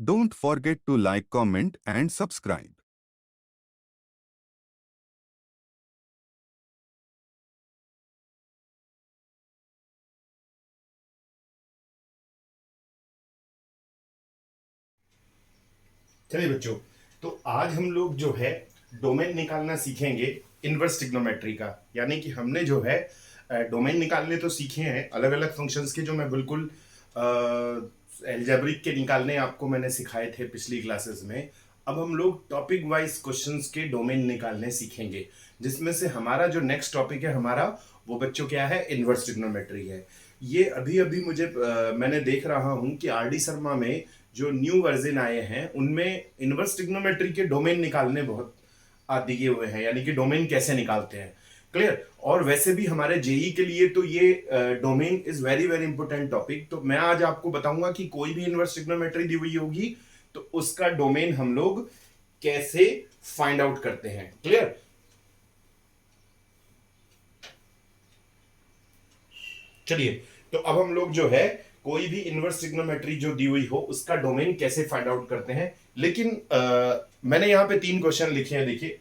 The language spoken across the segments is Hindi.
Don't forget to like, comment and subscribe. चलिए बच्चों, तो आज हम लोग जो है डोमेन निकालना सीखेंगे इनवर्स ट्रिग्नोमेट्री का। यानी कि हमने जो है डोमेन निकालने तो सीखे हैं अलग अलग फंक्शंस के, जो मैं बिल्कुल एल्जेब्रिक के निकालने आपको मैंने सिखाए थे पिछली क्लासेस में। अब हम लोग टॉपिक वाइज क्वेश्चंस के डोमेन निकालने सीखेंगे, जिसमें से हमारा जो नेक्स्ट टॉपिक है हमारा वो बच्चों क्या है, इनवर्स ट्रिग्नोमेट्री है। ये अभी अभी मुझे मैंने देख रहा हूँ कि आर डी शर्मा में जो न्यू वर्जन आए हैं उनमें इनवर्स ट्रिग्नोमेट्री के डोमेन निकालने बहुत दिए हुए हैं, यानी कि डोमेन कैसे निकालते हैं। क्लियर। और वैसे भी हमारे जेई के लिए तो ये domain is very very important topic. तो मैं आज आपको बताऊंगा कि कोई भी इनवर्स ट्रिग्नोमेट्री दी हुई होगी तो उसका डोमेन हम लोग कैसे फाइंड आउट करते हैं। क्लियर। चलिए, तो अब हम लोग जो है कोई भी इनवर्स ट्रिग्नोमेट्री जो दी हुई हो उसका डोमेन कैसे फाइंड आउट करते हैं। लेकिन मैंने यहां पे 3 क्वेश्चन लिखे हैं। देखिए,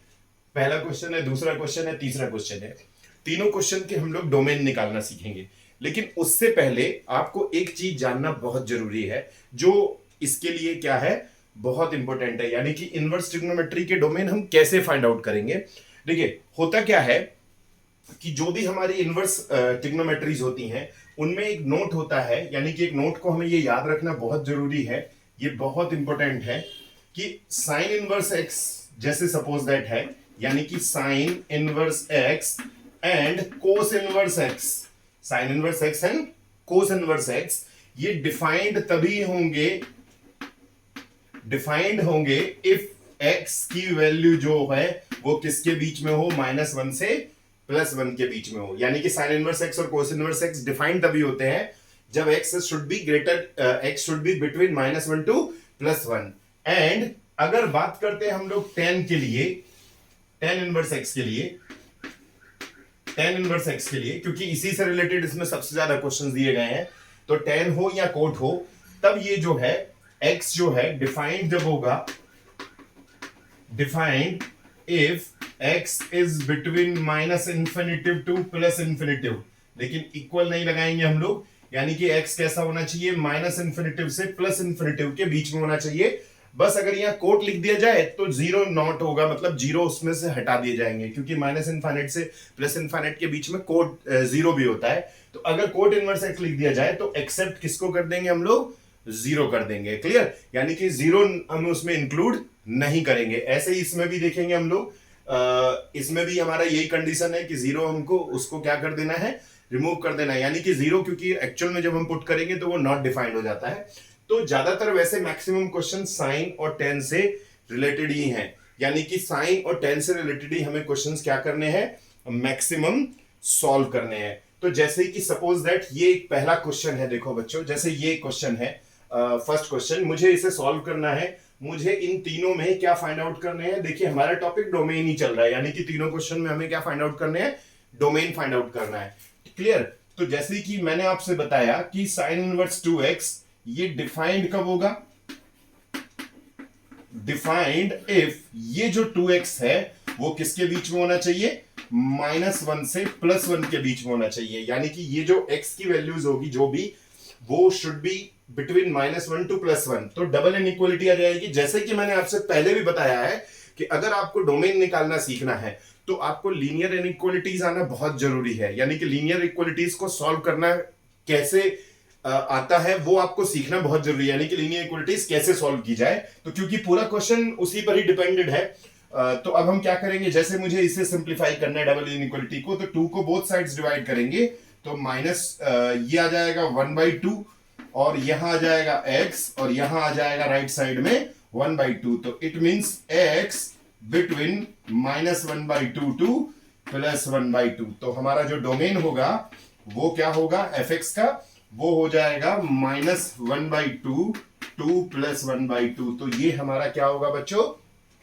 पहला क्वेश्चन है, दूसरा क्वेश्चन है, तीसरा क्वेश्चन है। तीनों क्वेश्चन के हम लोग डोमेन निकालना सीखेंगे। लेकिन उससे पहले आपको एक चीज जानना बहुत जरूरी है, जो इसके लिए क्या है, बहुत इंपॉर्टेंट है। यानी कि इनवर्स ट्रिग्नोमेट्री के डोमेन हम कैसे फाइंड आउट करेंगे। देखिए, होता क्या है कि जो भी हमारी इनवर्स ट्रिग्नोमेट्रीज होती हैं उनमें एक नोट होता है, यानी कि एक नोट को हमें ये याद रखना बहुत जरूरी है, ये बहुत इंपॉर्टेंट है कि साइन इनवर्स एक्स जैसे सपोज दैट है, यानी कि sine inverse x and cos inverse x, sine inverse x and cos inverse x, ये डिफाइंड होंगे इफ एक्स की वैल्यू जो है वो किसके बीच में हो, -1 से +1 के बीच में हो। यानी कि साइन इनवर्स एक्स और कोस इनवर्स एक्स डिफाइंड तभी होते हैं जब X should be between -1 to +1। And अगर बात करते हैं हम लोग टेन के लिए, टेन इनवर्स एक्स के लिए, क्योंकि इसी से रिलेटेड इसमें सबसे ज्यादा क्वेश्चन दिए गए हैं, तो टेन हो या कोट हो, तब ये जो है एक्स जो है डिफाइंड जब होगा, defined if x is between -infinitive to +infinitive। लेकिन इक्वल नहीं लगाएंगे हम लोग, यानी कि x कैसा होना चाहिए, -infinitive से +infinitive के बीच में होना चाहिए। बस अगर यहाँ कोट लिख दिया जाए तो जीरो नॉट होगा, मतलब जीरो उसमें से हटा दिए जाएंगे, क्योंकि -इनफाइनाइट से +इनफाइनाइट के बीच में कोट जीरो भी होता है। तो अगर कोट इनवर्स x लिख दिया जाए तो एक्सेप्ट किसको कर देंगे हम लोग, जीरो कर देंगे। क्लियर। यानी कि जीरो हम उसमें इंक्लूड नहीं करेंगे। ऐसे ही इसमें भी देखेंगे हम लोग, इसमें भी हमारा यही कंडीशन है कि जीरो हमको उसको क्या कर देना है, रिमूव कर देना है। यानी कि जीरो, क्योंकि एक्चुअल में जब हम पुट करेंगे तो वो नॉट डिफाइंड हो जाता है। तो ज्यादातर वैसे मैक्सिमम क्वेश्चन साइन और टेन से रिलेटेड ही हैं, यानी कि साइन और टेन से रिलेटेड ही हमें क्वेश्चंस क्या करने हैं, मैक्सिमम सॉल्व करने हैं। तो जैसे कि सपोज दैट ये एक पहला क्वेश्चन है, देखो बच्चों, जैसे ये क्वेश्चन है, फर्स्ट क्वेश्चन, मुझे इसे सॉल्व करना है। मुझे इन तीनों में क्या फाइंड आउट करने हैं, देखिए हमारा टॉपिक डोमेन ही चल रहा है, यानी कि तीनों क्वेश्चन में हमें क्या फाइंड आउट करने हैं, डोमेन फाइंड आउट करना है। क्लियर। तो जैसे कि मैंने आपसे बताया कि साइन इनवर्स 2x ये डिफाइंड कब होगा, डिफाइंड इफ ये जो 2x है वो किसके बीच में होना चाहिए, -1 से +1 के बीच में होना चाहिए। यानी कि ये जो x की वैल्यूज होगी जो भी, वो शुड बी बिटवीन -1 टू +1। तो डबल इनइक्वालिटी आ जाएगी। जैसे कि मैंने आपसे पहले भी बताया है कि अगर आपको डोमेन निकालना सीखना है तो आपको लीनियर इनइक्वालिटीज आना बहुत जरूरी है। यानी कि लीनियर इक्वालिटीज को सॉल्व करना कैसे आता है वो आपको सीखना बहुत जरूरी है, यानी कि लीनियर इक्वालिटीज कैसे सॉल्व की जाए। तो क्योंकि पूरा क्वेश्चन उसी पर ही डिपेंडेड है, तो अब हम क्या करेंगे, जैसे मुझे इसे सिंप्लीफाई करना है डबल इनइक्वालिटी को, तो 2 को बोथ साइड्स डिवाइड करेंगे, तो माइनस ये आ जाएगा 1/2, और यहां आ जाएगा x, और यहां आ जाएगा राइट साइड में 1/2। तो it means x between -1/2 to +1/2। तो हमारा जो डोमेन होगा वो क्या होगा, fx का, वो हो जाएगा -1/2 टू +1/2। तो ये हमारा क्या होगा बच्चों,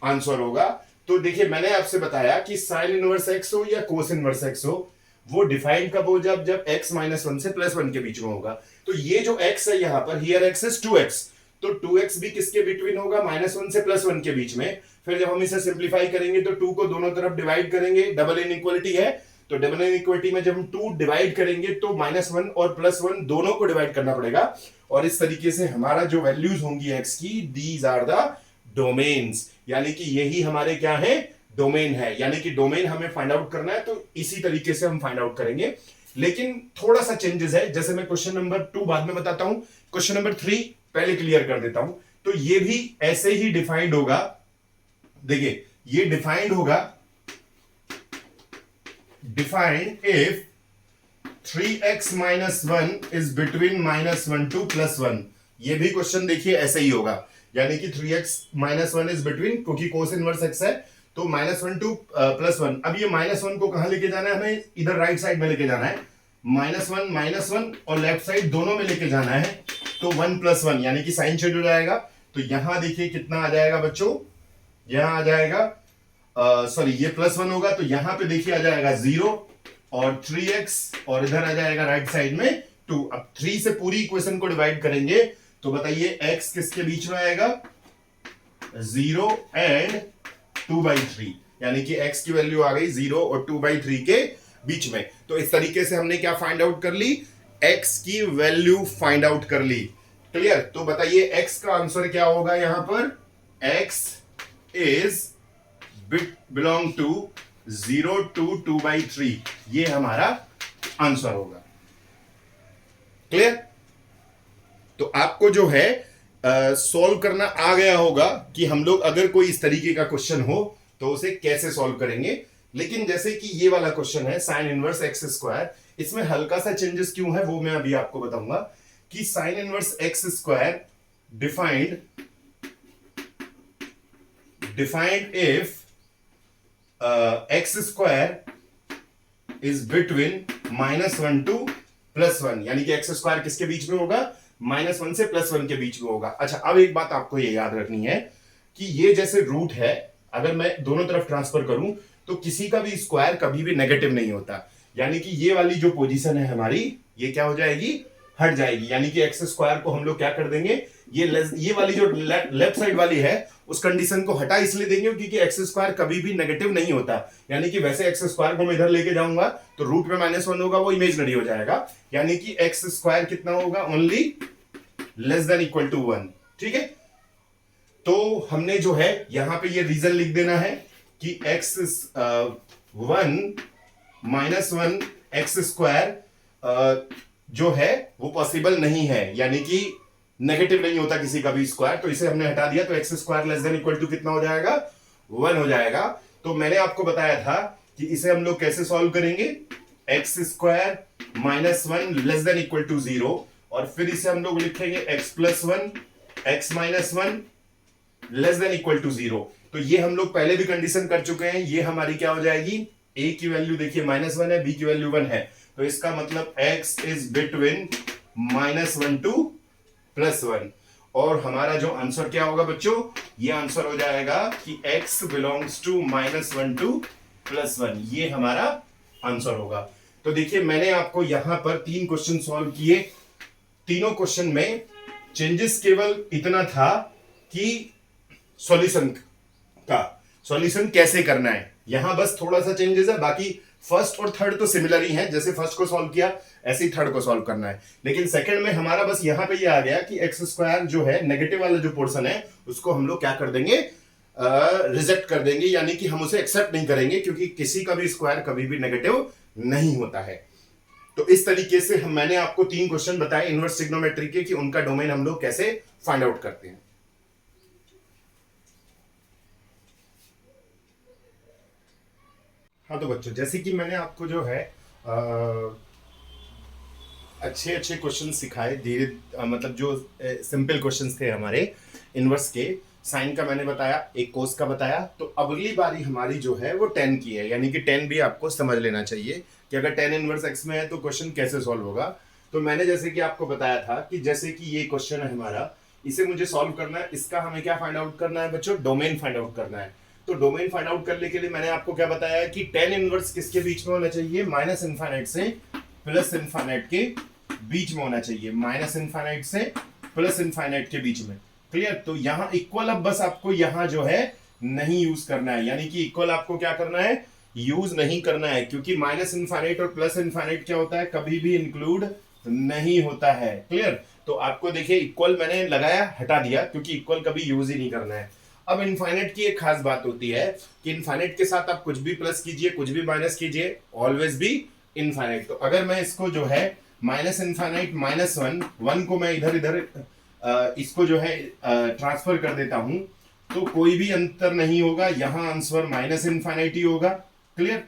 आंसर होगा। तो देखिए, मैंने आपसे बताया कि साइन इनवर्स एक्स हो या कोस इनवर्स एक्स हो, वो डिफाइंड कब हो, जब x -1 से +1 के बीच में होगा। तो ये जो x है यहां पर, हियर x इज 2x, तो 2x भी किसके बिटवीन होगा, -1 से +1 के बीच में। फिर जब हम इसे सिंप्लीफाई करेंगे तो 2 को दोनों तरफ डिवाइड करेंगे, डबल इनइक्वालिटी है, तो डबल इनइक्वालिटी में जब हम 2 डिवाइड करेंगे तो -1 और +1 दोनों को डिवाइड करना पड़ेगा, और इस तरीके से हमारा जो वैल्यूज होंगी x की, दीज आर द डोमेन्स, यानी कि यही हमारे क्या है, डोमेन है। यानी कि डोमेन हमें फाइंड आउट करना है, तो इसी तरीके से हम फाइंड आउट करेंगे। लेकिन थोड़ा सा चेंजेस है, जैसे मैं क्वेश्चन नंबर 2 बाद में बताता हूं, क्वेश्चन नंबर 3 पहले क्लियर कर देता हूं। तो ये भी ऐसे ही डिफाइंड होगा, देखिए ये डिफाइंड होगा, defined if 3x minus 1 is between -1 to +1। ये भी क्वेश्चन देखिए ऐसे ही होगा, यानी कि 3x minus 1 is between, क्योंकि कोस इनवर्स x है, तो -1 to +1। अब ये -1 को कहां लेके जाना है, हमें इधर राइट साइड में लेके जाना है, -1 और लेफ्ट साइड दोनों में लेके जाना है, तो 1 + 1 यानी कि साइन चेंज हो जाएगा। तो यहां देखिए कितना आ जाएगा बच्चों, यहां आ जाएगा सॉरी ये +1 होगा, तो यहां पे देखिए आ जाएगा 0 और 3x, और इधर आ जाएगा राइट साइड में 2। अब 3 से पूरी इक्वेशन को डिवाइड करेंगे तो बताइए x किसके बीच में आएगा, 0 एंड 2/3, यानी कि x की वैल्यू आ गई 0 और 2/3 के बीच में। तो इस तरीके से हमने क्या फाइंड आउट कर ली, x की वैल्यू फाइंड आउट कर ली। क्लियर? तो बताइए x का आंसर क्या होगा, यहां पर x is belong to 0 to 2/3, ये हमारा आंसर होगा। क्लियर? तो आपको जो है सॉल्व करना आ गया होगा कि हम लोग अगर कोई इस तरीके का क्वेश्चन हो तो उसे कैसे सॉल्व करेंगे। लेकिन जैसे कि ये वाला क्वेश्चन है साइन इनवर्स एक्स स्क्वायर, इसमें हल्का सा चेंजेस क्यों है वो मैं अभी आपको बताऊंगा कि sine inverse x square defined if x square is between -1 to +1, यानी कि एक्स स्क्वायर किसके बीच में होगा, -1 से +1 के बीच में होगा। अच्छा, अब एक बात आपको ये याद रखनी है कि ये जैसे रूट है, अगर मैं दोनों तरफ ट्रांसफर करूं तो किसी का भी स्क्वायर कभी भी नेगेटिव नहीं होता, यानी कि ये वाली जो पोजीशन है हमारी, ये क्या हो जाएगी, हट जाएगी। यानी कि एक्स स्क्वायर को हम लोग क्या कर देंगे, ये वाली जो लेफ्ट साइड वाली है उस कंडीशन को हटा इसलिए देंगे क्योंकि एक्स स्क्वायर कभी भी नेगेटिव नहीं होता। यानी कि वैसे एक्स स्क्वायर को मैं इधर लेके जाऊंगा तो रूट में -1 होगा, वो इमेजिनरी हो जाएगा, यानी कि एक्स स्क्वायर कितना होगा, ओनली < <1। ठीक है? तो हमने जो है यहां पे ये रीजन लिख देना है कि x1 -1 एक्स स्क्वायर जो है वो पॉसिबल नहीं है, यानी कि नेगेटिव नहीं होता किसी का भी स्क्वायर, तो इसे हमने हटा दिया, तो एक्स स्क्वायर < कितना हो जाएगा, 1 हो जाएगा। तो मैंने आपको बताया था कि इसे हम लोग कैसे सॉल्व करेंगे, एक्स स्क्वायर -1 < 0, और फिर इसे हम लोग लिखेंगे x + 1 x -1 < 0। तो ये हम लोग पहले भी कंडीशन कर चुके हैं, ये हमारी क्या हो जाएगी, a की वैल्यू देखिए -1 है, b की वैल्यू 1 है, तो इसका मतलब x इज बिटवीन -1 to +1, और हमारा जो आंसर क्या होगा बच्चों, ये आंसर हो जाएगा कि x बिलोंग्स टू -1 to +1, ये हमारा आंसर होगा। तो देखिए मैंने आपको यहां पर 3 क्वेश्चन सॉल्व किए, तीनों क्वेश्चन में चेंजेस केवल इतना था कि सॉल्यूशन कैसे करना है, यहां बस थोड़ा सा चेंजेस है, बाकी फर्स्ट और थर्ड तो सिमिलर ही है, जैसे फर्स्ट को सॉल्व किया ऐसे ही थर्ड को सॉल्व करना है। लेकिन सेकंड में हमारा बस यहां पे ये आ गया कि एक्स स्क्वायर जो है नेगेटिव वाला जो पोर्शन है उसको हम लोग क्या कर देंगे, रिजेक्ट कर देंगे, यानी कि हम उसे एक्सेप्ट नहीं करेंगे, क्योंकि किसी का भी स्क्वायर कभी भी नेगेटिव नहीं होता है। तो इस तरीके से मैंने आपको 3 क्वेश्चन बताए इनवर्स ट्रिग्नोमेट्री के कि उनका डोमेन हम लोग कैसे फाइंड आउट करते हैं। हाँ तो बच्चों, जैसे कि मैंने आपको जो है अच्छे क्वेश्चन सिखाए, धीरे मतलब जो सिंपल क्वेश्चंस थे हमारे इनवर्स के, साइन का मैंने बताया, एक कोस का बताया, तो अगली बारी हमारी जो है वो टेन की है, यानी कि टेन भी आपको समझ लेना चाहिए कि अगर टेन इनवर्स एक्स में है तो क्वेश्चन कैसे सॉल्व होगा। तो मैंने जैसे कि आपको बताया था कि जैसे कि ये क्वेश्चन है हमारा, इसे मुझे सॉल्व करना है, इसका हमें क्या फाइंड आउट करना है बच्चों, डोमेन फाइंड आउट करना है। तो डोमेन फाइंड आउट करने के लिए मैंने आपको क्या बताया कि टेन इनवर्स किसके बीच में होना चाहिए, -∞ से +∞ के बीच में होना चाहिए, -∞ से +∞ के बीच में। क्लियर। तो यहां इक्वल अब बस आपको यहां जो है नहीं यूज करना है, यानी कि इक्वल आपको क्या करना है, यूज नहीं करना है, क्योंकि माइनस इनफाइनाइट और प्लस इनफाइनाइट क्या होता है, कभी भी इंक्लूड नहीं होता है। क्लियर। तो आपको देखिए इक्वल मैंने लगाया, हटा दिया, क्योंकि इक्वल कभी यूज ही नहीं करना है। अब इनफाइनाइट की एक खास बात होती है कि इनफाइनाइट के साथ आप कुछ भी प्लस कीजिए, कुछ भी माइनस कीजिए, ऑलवेज भी इनफाइनाइट। तो अगर मैं इसको जो है माइनस इनफाइनाइट -1 को मैं इधर इधर इसको जो है ट्रांसफर कर देता हूं, तो कोई भी अंतर नहीं होगा, यहां आंसर माइनस इनफाइनाइट ही होगा। क्लियर।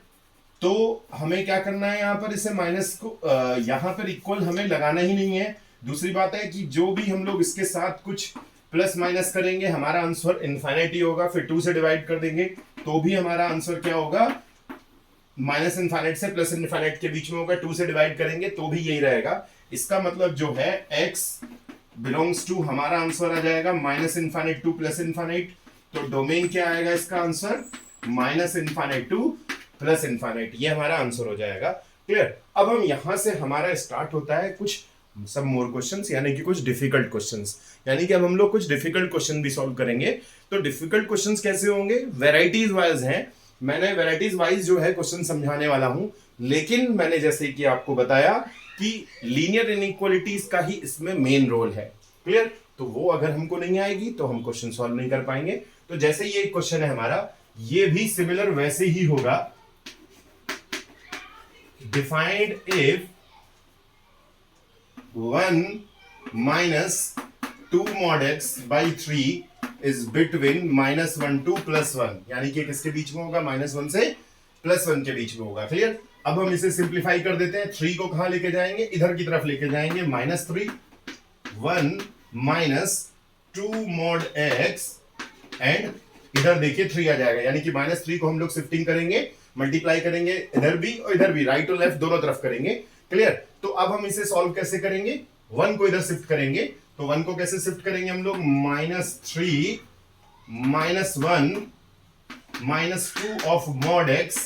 तो हमें क्या करना है, यहां पर इसे माइनस को यहां पर इक्वल हमें लगाना ही नहीं है। दूसरी बात है कि जो भी हम लोग इसके साथ कुछ प्लस माइनस करेंगे, हमारा आंसर इनफाइनाइट ही होगा। फिर 2 से डिवाइड कर देंगे तो भी हमारा आंसर क्या होगा, माइनस इनफाइनाइट से प्लस इनफाइनाइट के बीच में होगा। 2 से डिवाइड करेंगे तो भी यही रहेगा। इसका मतलब जो है x बिलोंग्स टू, हमारा आंसर आ जाएगा minus infinite two plus infinite. तो डोमेन क्या आएगा इसका answer, minus infinite two plus infinite, ये हमारा आंसर हो जाएगा। क्लियर। अब हम यहां से हमारा स्टार्ट होता है कुछ सब मोर क्वेश्चंस, यानी कि कुछ डिफिकल्ट क्वेश्चंस, यानी कि अब हम लोग कुछ डिफिकल्ट क्वेश्चन भी सॉल्व करेंगे। तो डिफिकल्ट क्वेश्चंस कैसे होंगे, वेराइटीज वाइज हैं। मैंने वेराइटीज वाइज जो है क्वेश्चन समझाने वाला हूं, लेकिन मैंने जैसे कि आपको बताया कि लीनियर इनइक्वालिटीज का ही इसमें मेन रोल है। क्लियर। तो वो अगर हमको नहीं आएगी तो हम क्वेश्चन सॉल्व नहीं कर पाएंगे। तो जैसे ये क्वेश्चन है हमारा, ये भी सिमिलर वैसे ही होगा। Defined if 1 - 2 mod x by 3 is between -1 to +1, यानी कि किसके बीच में होगा, -1 से +1 के बीच में होगा। क्लियर। अब हम इसे सिंप्लीफाई कर देते हैं। 3 को कहां लेके जाएंगे, इधर की तरफ लेके जाएंगे, -3, 1 - 2 mod x, एंड इधर देखिए 3 आ जाएगा, यानी कि -3 को हम लोग शिफ्टिंग करेंगे, मल्टीप्लाई करेंगे इधर भी और इधर भी, राइट और लेफ्ट दोनों तरफ करेंगे। क्लियर। तो अब हम इसे सॉल्व कैसे करेंगे, 1 को इधर शिफ्ट करेंगे। तो 1 को कैसे शिफ्ट करेंगे हम लोग, -3 -1 -2 ऑफ mod x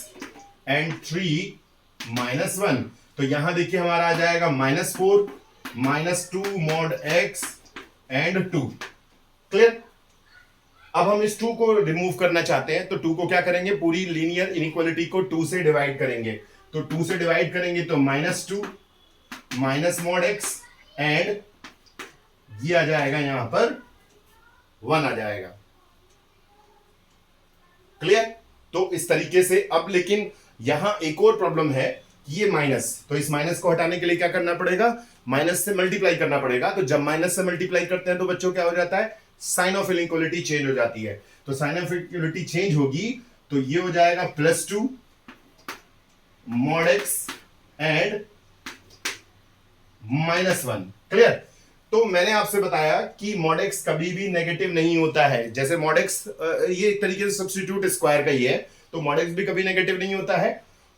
एंड 3 -1। तो यहां देखिए हमारा आ जाएगा -4 -2 mod x एंड 2। क्लियर। अब हम इस 2 को रिमूव करना चाहते हैं, तो 2 को क्या करेंगे, पूरी लीनियर इनइक्वालिटी को 2 से डिवाइड करेंगे। तो 2 से डिवाइड करेंगे तो -2 -mod x एंड ये आ जाएगा, यहां पर 1 आ जाएगा। क्लियर। तो इस तरीके से अब लेकिन यहां एक और प्रॉब्लम है, ये माइनस, तो इस माइनस को हटाने के लिए क्या करना पड़ेगा, माइनस से मल्टीप्लाई करना पड़ेगा। तो जब माइनस से मल्टीप्लाई करते हैं तो बच्चों क्या हो जाता है, साइन ऑफ इनइक्वालिटी चेंज हो जाती है। तो साइन ऑफ इनइक्वालिटी चेंज होगी तो ये हो जाएगा +2 mod x एंड -1। क्लियर। तो मैंने आपसे बताया कि mod x कभी भी नेगेटिव नहीं होता है। जैसे mod x ये एक तरीके से सब्स्टिट्यूट स्क्वायर का ही है, तो mod x भी कभी नेगेटिव नहीं होता है।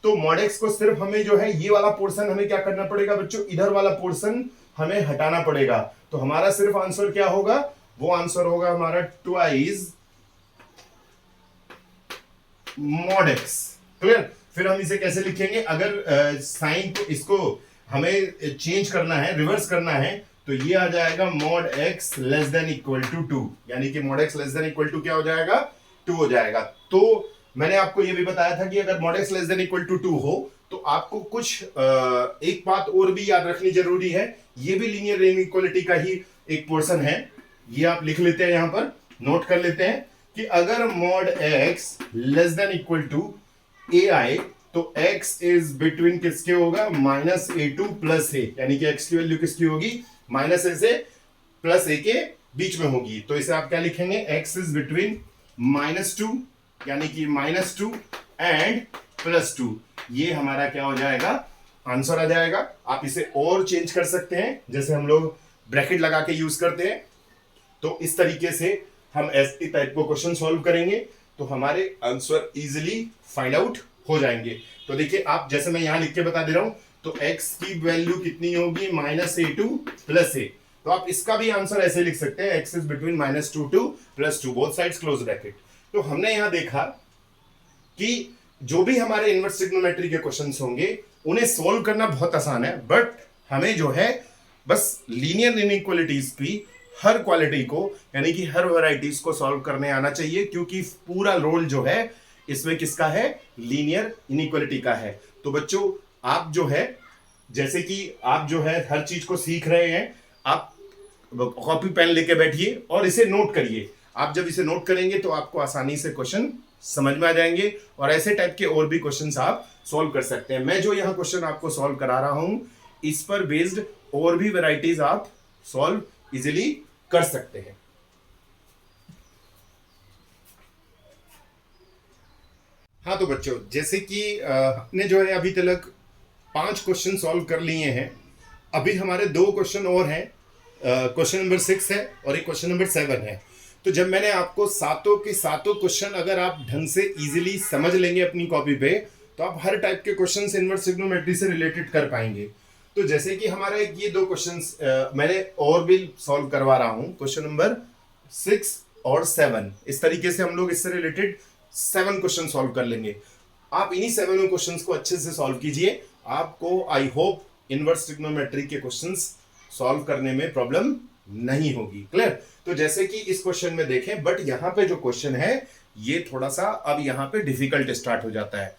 तो mod x को सिर्फ हमें जो है ये वाला पोर्शन हमें क्या करना पड़ेगा बच्चों, इधर वाला पोर्शन हमें हटाना पड़ेगा। तो हमारा सिर्फ आंसर क्या होगा, वो आंसर होगा हमारा ट्वाइस mod x। क्लियर। फिर हम इसे कैसे लिखेंगे, अगर साइन को इसको हमें चेंज करना है, रिवर्स करना है, तो ये आ जाएगा mod x < 2, यानी कि mod x < क्या हो जाएगा, 2 हो जाएगा। तो मैंने आपको ये भी बताया था कि अगर mod x < 2 हो तो आपको कुछ एक बात और भी याद रखनी जरूरी है। ये भी लीनियर इनइक्वालिटी का ही एक पोर्शन है, ये आप लिख लेते हैं, यहां पर नोट कर लेते हैं कि अगर mod x < ai, तो x इज बिटवीन किसके होगा, -a2 +a, यानी कि x की वैल्यू किसकी होगी, -a से +a के बीच में होगी। तो इसे आप क्या लिखेंगे, x इज बिटवीन -2, यानी कि -2 एंड +2, ये हमारा क्या हो जाएगा, आंसर आ जाएगा। आप इसे और चेंज कर सकते हैं, जैसे हम लोग ब्रैकेट लगा के यूज करते हैं। तो इस तरीके से हम ऐसे टाइप को क्वेश्चन सॉल्व करेंगे तो हमारे आंसर इजीली फाइंड आउट हो जाएंगे। तो देखिए आप, जैसे मैं यहां लिख के बता दे रहा हूं, तो x की वैल्यू कितनी होगी, -a2 +a। तो आप इसका भी आंसर ऐसे लिख सकते हैं, x is between -2 to +2, both sides close bracket. तो हमने यहां देखा कि जो भी हमारे इनवर्स ट्रिग्नोमेट्री के क्वेश्चंस होंगे उन्हें सॉल्व करना बहुत आसान है, बट हमें जो है बस लीनियर इनइक्वालिटीज भी हर क्वालिटी को यानी कि हर वैरायटीज को सॉल्व करने आना चाहिए, क्योंकि पूरा रोल जो है इसमें किसका है, लीनियर इनइक्वालिटी का है। तो बच्चों आप जो है, जैसे कि आप जो है हर चीज को सीख रहे हैं, आप कॉपी पेन लेके बैठिए और इसे नोट करिए। आप जब इसे नोट करेंगे तो आपको आसानी से क्वेश्चन समझ में आ जाएंगे और ऐसे टाइप के और भी क्वेश्चंस आप सॉल्व कर सकते हैं। मैं जो यहाँ क्वेश्चन आपको सॉल्व करा रहा हूं, इस पर बेस्ड और भी वैरायटीज आप सॉल्व इजीली कर सकते हैं। हाँ तो बच्चों, जैसे कि हमने जो है अभी तक 5 क्वेश्चन सॉल्व कर लिए हैं। अभी हमारे 2 क्वेश्चन और हैं। क्वेश्चन नंबर 6 है और एक क्वेश्चन नंबर 7 है। तो जब मैंने आपको सातों के सातों क्वेश्चन अगर आप ढंग से इजीली समझ लेंगे अपनी कॉपी पे, तो आप हर टाइप के क्वेश्चंस इनवर्स ट्रिग्नोमेट्री से रिलेटेड कर पाएंगे। तो जैसे कि हमारा एक ये 2 क्वेश्चंस मैंने और भी सॉल्व करवा रहा हूं, क्वेश्चन नंबर 6 और 7। इस तरीके से हम लोग इससे रिलेटेड 7 क्वेश्चन सॉल्व कर लेंगे। आप इन्हीं 7 क्वेश्चंस को अच्छे से सॉल्व कीजिए, आपको आई होप इनवर्स ट्रिग्नोमेट्री के क्वेश्चंस सॉल्व करने में प्रॉब्लम नहीं होगी। क्लियर? तो जैसे कि इस क्वेश्चन में देखें, बट यहां पे जो क्वेश्चन है ये थोड़ा सा अब यहां पे डिफिकल्ट स्टार्ट हो जाता है।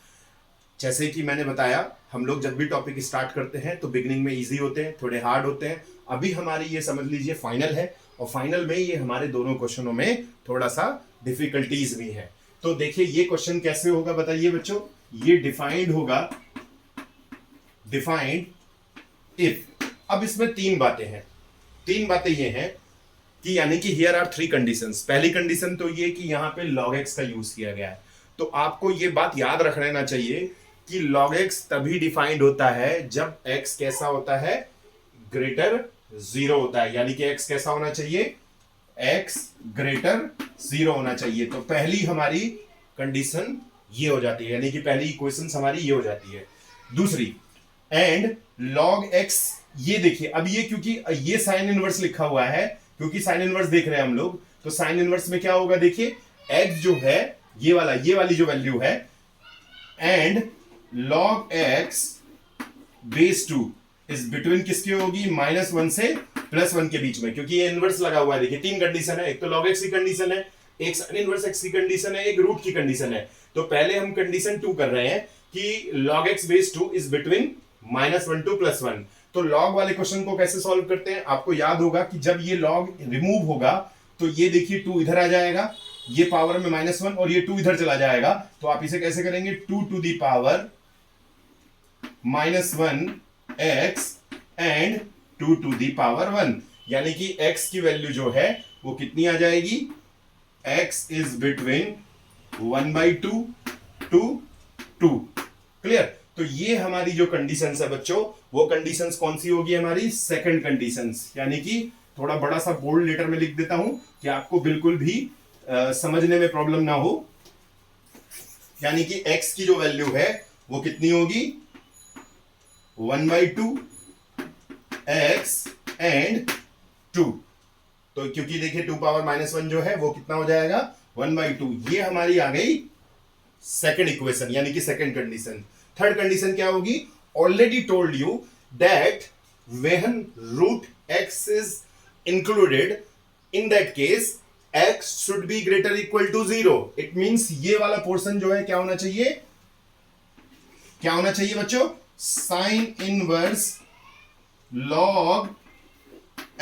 जैसे कि मैंने बताया, हम लोग जब भी टॉपिक स्टार्ट करते हैं तो बिगिनिंग में इजी होते हैं, थोड़े हार्ड होते हैं। अभी हमारी ये समझ लीजिए फाइनल है और फाइनल में ये हमारे दोनों क्वेश्चनों में थोड़ा सा डिफिकल्टीज भी है। तो देखिए ये क्वेश्चन कैसे होगा बताइए बच्चों। ये डिफाइंड होगा, डिफाइंड इफ। अब इसमें 3 बातें हैं। 3 बातें ये हैं कि यानी कि हियर आर 3 कंडीशंस। पहली कंडीशन तो ये कि यहां पे log x का यूज किया गया है। तो आपको ये बात याद रख लेना चाहिए कि log x तभी डिफाइंड होता है जब x कैसा होता है, ग्रेटर 0 होता है। यानी कि x कैसा होना चाहिए, x ग्रेटर 0 होना चाहिए। तो पहली हमारी कंडीशन ये हो जाती है, यानी कि पहली इक्वेशन हमारी ये हो जाती है। दूसरी, एंड log x, ये देखिए अब ये क्योंकि ये साइन इनवर्स लिखा हुआ है, क्योंकि साइन इनवर्स देख रहे हैं हम लोग, तो साइन इनवर्स में क्या होगा देखिए, x जो है ये वाली जो वैल्यू है, and log x base 2 is between किसकी होगी, -1 से +1 के बीच में, क्योंकि ये इनवर्स लगा हुआ है। देखिए 3 कंडीशन है, एक तो log x की कंडीशन है, एक साइन इनवर्स x की कंडीशन है, एक रूट की कंडीशन है। तो पहले हम कंडीशन 2 कर रहे हैं कि log x base 2 is between -1 to +1। तो log वाले क्वेश्चन को कैसे सॉल्व करते हैं, आपको याद होगा कि जब ये log रिमूव होगा तो ये देखिए 2 इधर आ जाएगा, ये पावर में -1 और ये 2 इधर चला जाएगा। तो आप इसे कैसे करेंगे, 2 to the power -1 x and 2 to the power 1। यानी कि x की वैल्यू जो है वो कितनी आ जाएगी, x is between 1/2 to 2। Clear? तो ये हमारी जो कंडीशंस है बच्चों, वो कंडीशंस कौन सी होगी हमारी, सेकंड कंडीशंस। यानी कि थोड़ा बड़ा सा बोल्ड लेटर में लिख देता हूं कि आपको बिल्कुल भी समझने में प्रॉब्लम ना हो। यानी कि x की जो वैल्यू है वो कितनी होगी, 1/2 x एंड 2। तो क्योंकि देखिए 2 पावर -1 जो है वो कितना हो जाएगा, 1/2। ये हमारी आ गई सेकंड इक्वेशन, यानी कि सेकंड कंडीशन। थर्ड कंडीशन क्या होगी, already told you that when root x is included, in that case x should be greater equal to 0। It means ये वाला पोर्शन जो है क्या होना चाहिए, क्या होना चाहिए बच्चों, sine inverse log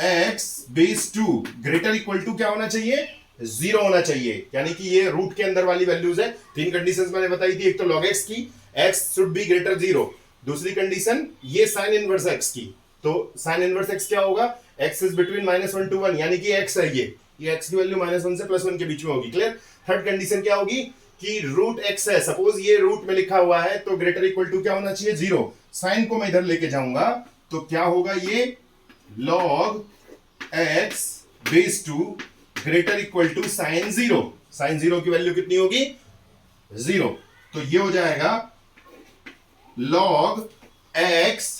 x base 2 greater equal to क्या होना चाहिए, 0 होना चाहिए। यानी कि ये रूट के अंदर वाली वैल्यूज है। 3 कंडीशंस मैंने बताई थी, एक तो log x की, x शुड बी ग्रेटर 0। दूसरी कंडीशन ये साइन इनवर्स x की, तो साइन इनवर्स x क्या होगा, x इज बिटवीन -1 to 1, यानी कि x है ये x की वैल्यू -1 से +1 के बीच में होगी। क्लियर? थर्ड कंडीशन क्या होगी कि रूट x है, सपोज ये रूट में लिखा हुआ है, तो ग्रेटर इक्वल टू क्या होना चाहिए, 0। साइन को मैं इधर लेके जाऊंगा तो क्या होगा, ये log x base 2 greater equal to sine 0। Sine 0 की वैल्यू कितनी होगी, 0। तो ये हो जाएगा log x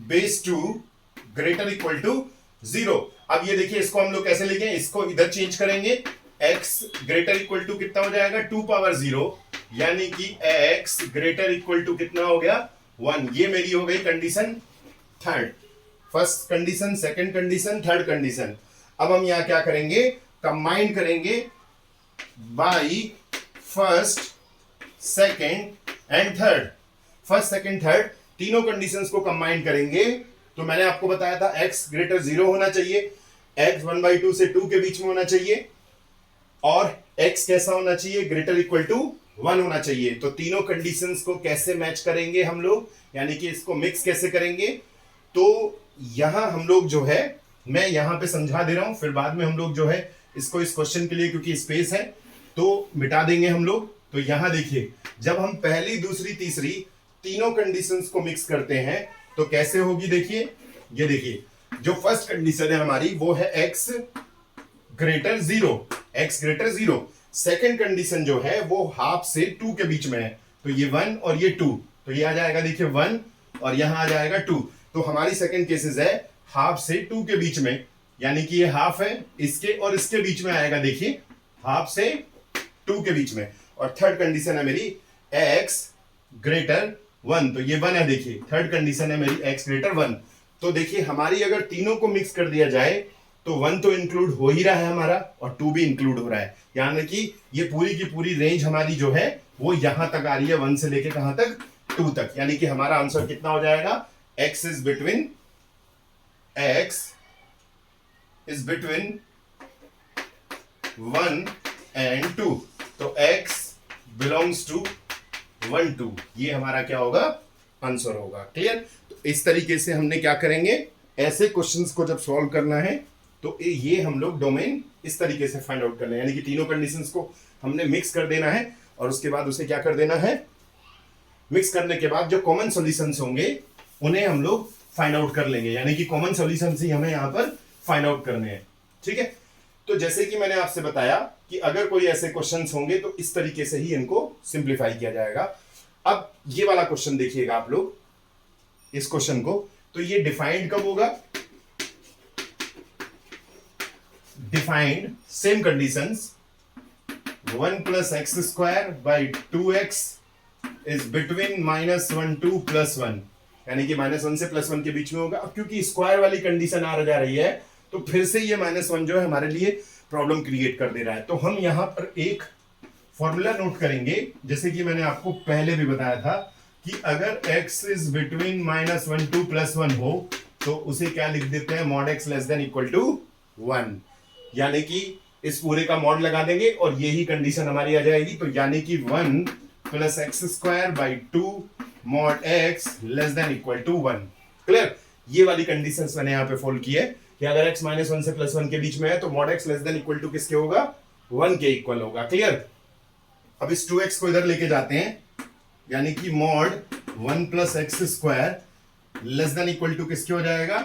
base 2 greater equal to 0। अब ये देखिए, इसको हम लोग कैसे लिखें, इसको इधर चेंज करेंगे, x ग्रेटर इक्वल टू कितना हो जाएगा, 2 पावर 0, यानी कि x ग्रेटर इक्वल टू कितना हो गया, 1। ये मेरी हो गई condition third. First condition, second condition, third condition. अब हम यहां क्या करेंगे, कंबाइन करेंगे by first, second and third. First, second, third तीनों कंडीशंस को कंबाइन करेंगे। तो मैंने आपको बताया था x ग्रेटर 0 होना चाहिए, x 1/2 से 2 के बीच में होना चाहिए, और x कैसा होना चाहिए, ग्रेटर इक्वल टू 1 होना चाहिए। तो तीनों कंडीशंस को कैसे मैच करेंगे हम लोग, यानी कि इसको मिक्स कैसे करेंगे। तो यहां हम लोग जो है, मैं यहां पे समझा दे रहा हूं, फिर बाद में हम लोग जो है इसको इस क्वेश्चन के लिए, क्योंकि स्पेस है तो मिटा देंगे हम लोग। तो यहां देखिए, जब हम पहली, दूसरी, तीसरी तीनों कंडीशंस को मिक्स करते हैं तो कैसे होगी, देखिए ये देखिए, जो फर्स्ट कंडीशन है हमारी वो है x greater 0, x greater 0। Second condition जो है वो हाफ से 2 के बीच में है, तो ये 1 और ये 2, तो ये आ जाएगा देखिए 1 और यहां आ जाएगा 2। तो हमारी सेकंड केसेस है हाफ से 2 के बीच में, यानी कि ये हाफ है, इसके और इसके बीच में आएगा, देखिए हाफ से 2 के बीच में। और थर्ड कंडीशन है मेरी x ग्रेटर 1, तो ये 1 है, देखिए थर्ड कंडीशन है मेरी x ग्रेटर 1। तो देखिए हमारी अगर तीनों को मिक्स कर दिया जाए तो 1 तो इंक्लूड हो ही रहा है हमारा, और 2 भी इंक्लूड हो रहा है, यानी कि ये पूरी की पूरी रेंज हमारी जो है वो यहां तक आ रही है, 1 से लेके कहां तक, 2 तक। यानी कि हमारा आंसर कितना हो जाएगा, x इज बिटवीन 1 एंड 2। तो x बिलोंग्स टू 1 2, ये हमारा क्या होगा, आंसर होगा। क्लियर। तो इस तरीके से हमने क्या करेंगे, ऐसे क्वेश्चंस को जब सॉल्व करना है तो ये हम लोग डोमेन इस तरीके से फाइंड आउट कर लें, यानी कि तीनों कंडीशंस को हमने मिक्स कर देना है और उसके बाद उसे क्या कर देना है, मिक्स करने के बाद जो कॉमन सॉल्यूशंस होंगे उन्हें हम लोग फाइंड आउट कर लेंगे, यानी कि कॉमन सॉल्यूशंस ही हमें यहां पर फाइंड आउट करने हैं। ठीक है। तो जैसे कि मैंने आपसे बताया कि अगर कोई ऐसे क्वेश्चंस होंगे तो इस तरीके से ही इनको सिंप्लीफाई किया जाएगा। अब ये वाला क्वेश्चन देखिएगा आप लोग, इस क्वेश्चन को, तो ये डिफाइंड कब होगा, defined same conditions, 1 + x² / 2x is between -1 2 +1, यानी कि -1 से +1 के बीच में होगा। अब क्योंकि स्क्वायर वाली कंडीशन आ जा रही है तो फिर से ये -1 जो है हमारे लिए प्रॉब्लम क्रिएट कर दे रहा है। तो हम यहां पर एक फॉर्मूला नोट करेंगे, जैसे कि मैंने आपको पहले भी बताया था कि अगर x इज बिटवीन -1 2 +1 हो तो उसे क्या लिख देते हैं, mod x <= 1, यानी कि इस पूरे का मॉड लगा देंगे और यही कंडीशन हमारी आ जाएगी। तो यानी कि 1 + x² / 2 mod x <= 1। क्लियर। ये वाली कंडीशंस मैंने यहां पे फोल्ड की है कि अगर x -1 से +1 के बीच में है तो mod x <= किसके होगा, 1 के इक्वल होगा। क्लियर। अब इस 2x को इधर लेके जाते हैं, यानी कि mod 1 + x² <= किसके हो जाएगा,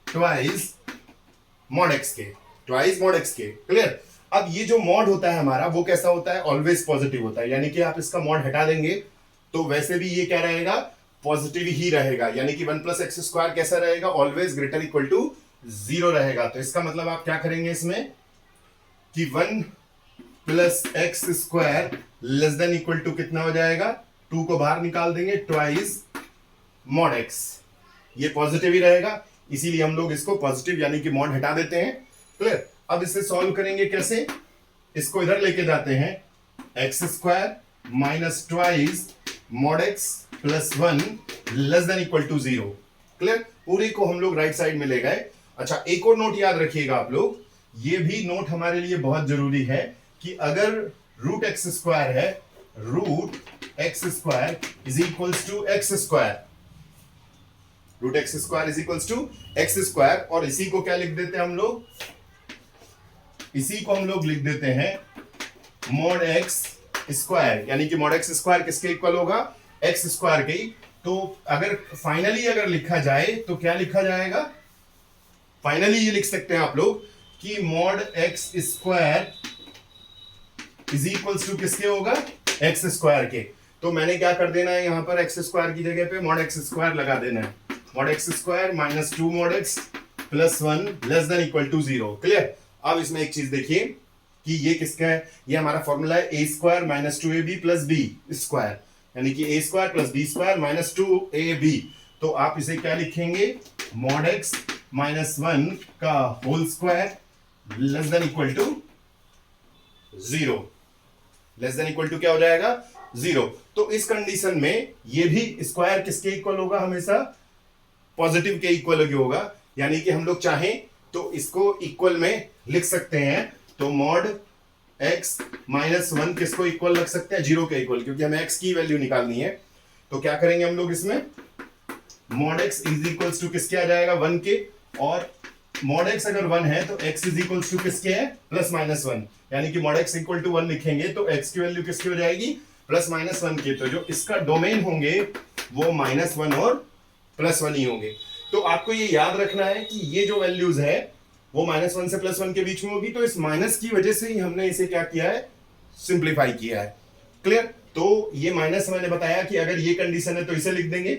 ट्वाइस mod x के, ट्वाइस mod x के। क्लियर। अब ये जो मॉड होता है हमारा वो कैसा होता है, ऑलवेज पॉजिटिव होता है, यानी कि आप इसका मॉड हटा देंगे तो वैसे भी ये क्या रहेगा, पॉजिटिव ही रहेगा, यानी कि 1 + x² कैसा रहेगा, ऑलवेज ग्रेटर इक्वल टू 0 रहेगा। तो इसका मतलब आप क्या करेंगे इसमें कि 1 + x² <= कितना हो जाएगा, 2 को बाहर निकाल देंगे, ट्वाइस mod x, ये पॉजिटिव ही रहेगा, इसीलिए हम लोग इसको पॉजिटिव यानी कि मॉड हटा देते हैं। क्लियर। अब इसे सॉल्व करेंगे कैसे, इसको इधर लेके जाते हैं, x² - twice mod x + 1 <= 0। Clear. पूरे को हम लोग राइट साइड में ले गए। अच्छा, एक और नोट याद रखिएगा आप लोग, ये भी नोट हमारे लिए बहुत जरूरी है कि अगर √x² है, √x² = x², √x² = x², और इसी को क्या लिख देते हैं हम लोग, इसी को हम लोग लिख देते हैं mod x², यानी कि mod x² किसके इक्वल होगा, x² के। तो अगर फाइनली अगर लिखा जाए तो क्या लिखा जाएगा, फाइनली ये लिख सकते हैं आप लोग कि mod x² = किसके होगा, x² के। तो मैंने क्या कर देना है, यहां पर x² की जगह पे mod x² लगा देना है, mod x² - 2 mod x + 1 <= 0। Clear. अब इसमें एक चीज देखिए कि ये किसका है, ये हमारा फॉर्मूला है a² - 2ab + b², यानी कि a² + b² - 2ab। तो आप इसे क्या लिखेंगे, mod x -1 का whole square less than equal to 0। Less than equal to क्या हो जाएगा? 0। तो इस कंडीशन में ये भी स्क्वायर किसके इक्वल होगा? हमेशा पॉजिटिव के इक्वल होगा। यानी कि हम लोग चाहें तो इसको इक्वल में लिख सकते हैं। तो मॉड x -1 किसको इक्वल रख सकते हैं? 0 के इक्वल, क्योंकि हमें x की वैल्यू निकालनी है। तो क्या करेंगे हम लोग इसमें? Mod x is equals to किसके आ जाएगा? 1 के। और मॉड x अगर 1 है तो x इज इक्वल्स टू किसके है? +-1। यानी कि मॉड x इक्वल टू 1 लिखेंगे तो x की वैल्यू किसकी हो जाएगी? +-1 के। तो जो इसका डोमेन होंगे वो -1 और +1 ही होंगे। तो आपको ये याद रखना है कि ये जो वैल्यूज है वो -1 से +1 के बीच में होगी। तो इस माइनस की वजह से ही हमने इसे क्या किया है? सिंप्लीफाई किया है। क्लियर? तो ये माइनस मैंने बताया कि अगर ये कंडीशन है तो इसे लिख देंगे।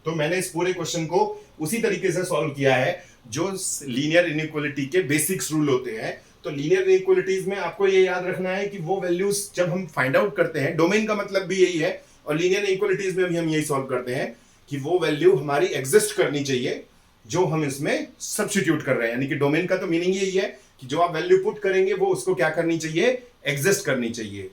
तो मैंने इस पूरे क्वेश्चन को उसी तरीके से सॉल्व किया है जो लीनियर इनइक्वालिटी के बेसिक्स रूल होते हैं। तो लीनियर इनइक्वालिटीज में आपको ये याद रखना है कि वो वैल्यूज जब हम फाइंड आउट करते हैं, डोमेन का मतलब भी यही है, और लीनियर इनइक्वालिटीज में भी हम यही सॉल्व करते हैं कि वो वैल्यू हमारी एग्जिस्ट करनी चाहिए जो हम इसमें सब्स्टिट्यूट कर रहे हैं। यानी कि डोमेन का तो मीनिंग यही है कि जो आप वैल्यू पुट करेंगे वो उसको क्या करनी चाहिए? एग्जिस्ट करनी चाहिए।